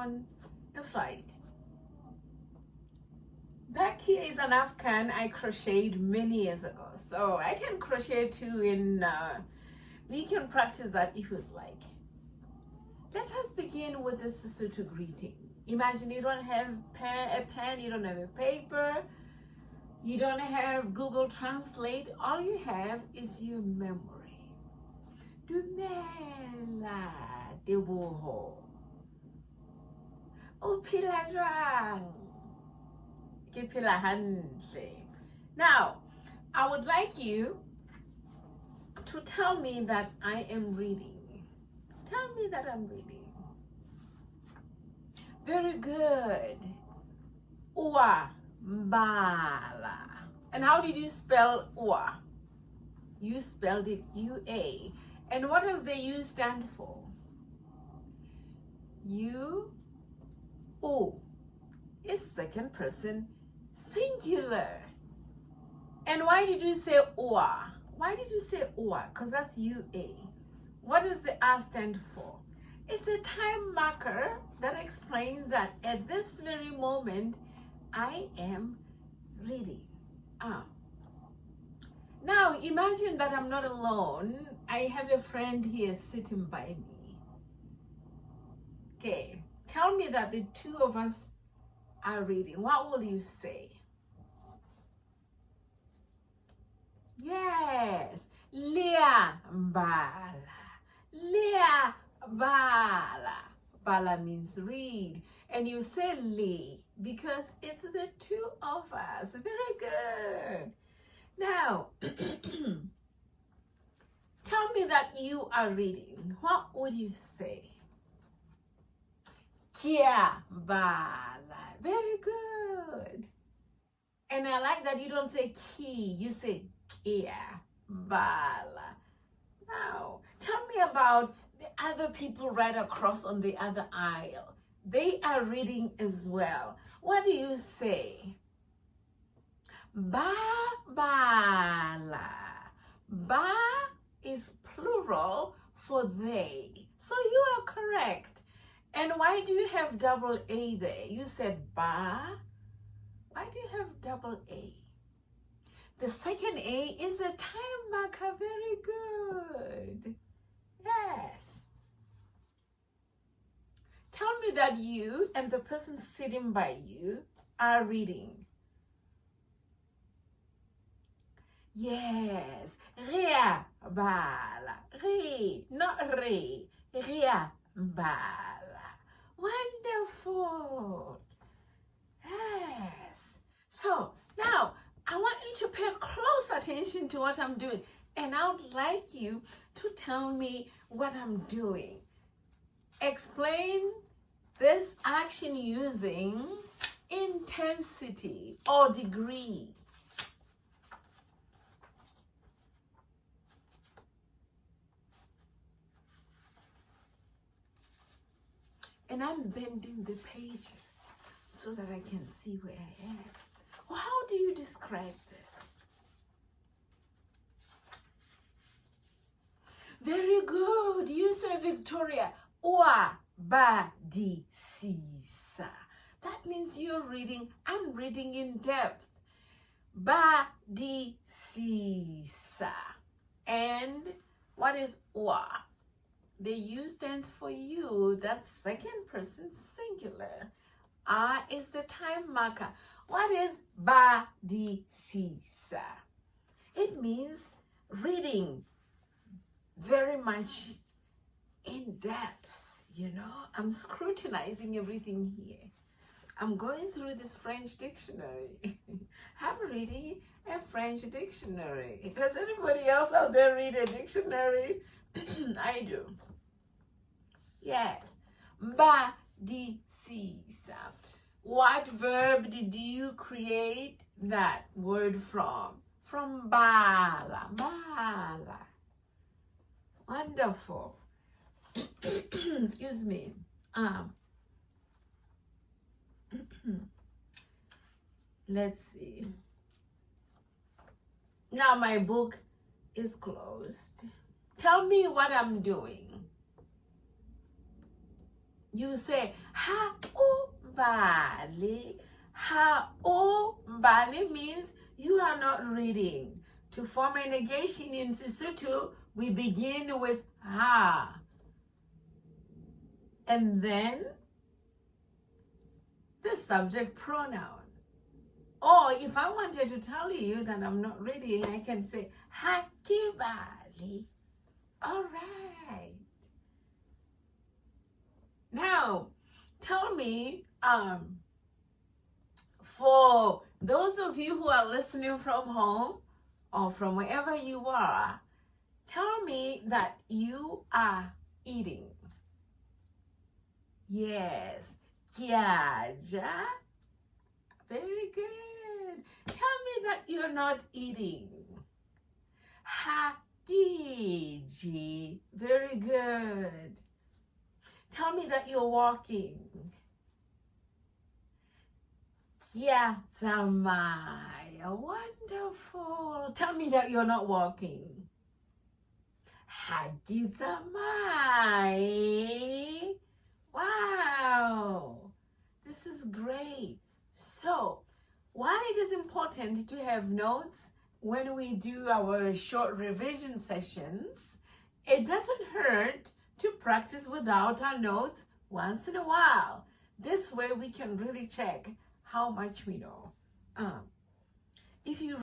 on a flight. Back here is an Afghan I crocheted many years ago. So I can crochet too, and we can practice that if you'd like. Let us begin with the Sesotho greeting. Imagine you don't have a pen, you don't have a paper, you don't have Google Translate. All you have is your memory. Dumela Teboho. O phela jwang? Ke phela hantle. Now, I would like you to tell me that I am reading. Tell me that I'm reading. Very good. Ua bala. And how did you spell ua? You spelled it UA. And what does the U stand for? U is second person singular. And why did you say ua? Why did you say ua? Because that's UA. What does the R stand for? It's a time marker that explains that at this very moment, I am reading. Now, imagine that I'm not alone. I have a friend here sitting by me. Okay, tell me that the two of us are reading. What will you say? Yes, Leah Bala. Leah Bala. Bala means read. And you say le because it's the two of us. Very good. Now, tell me that you are reading. What would you say? Kia Bala. Very good. And I like that you don't say ki, you say kia Bala. Now, tell me about the other people right across on the other aisle. They are reading as well. What do you say? Ba bala. Ba is plural for they. So you are correct. And why do you have double A there? You said ba. Why do you have double A? The second A is a time marker. Very good. Yes. Tell me that you and the person sitting by you are reading. Yes. Ria bala. Re, not re. Ria bala. Wonderful. Yes. So now I want you to pay close attention to what I'm doing. And I would like you to tell me what I'm doing. Explain this action using intensity or degree. And I'm bending the pages so that I can see where I am. Well, how do you describe this? Very good. You say Victoria. Oa ba di si sa. That means you're reading. I'm reading in depth. Ba di si sa. And what is oa? The U stands for you. That's second person singular. A is the time marker. What is ba di si sa? It means reading very much in depth, you know. I'm scrutinizing everything here. I'm going through this French dictionary. I'm reading a French dictionary. Does anybody else out there read a dictionary? I do. Yes. Ba di si sa. What verb did you create that word from? From bala. Bala. Wonderful. Excuse me. Let's see. Now my book is closed. Tell me what I'm doing. You say ha-o-bale. Ha-o-bale means you are not reading. To form a negation in Sesotho, we begin with ha. And then the subject pronoun. Or if I wanted to tell you that I'm not reading, I can say hakibali. All right. Now, tell me, for those of you who are listening from home or from wherever you are, tell me that you are eating. Yes. Kiaja. Very good. Tell me that you're not eating. Hakiji. Very good. Tell me that you're walking. Kiatamai. Wonderful. Tell me that you're not walking. Hagizamai. Wow. This is great. So, while it is important to have notes when we do our short revision sessions, it doesn't hurt to practice without our notes once in a while. This way we can really check how much we know. If you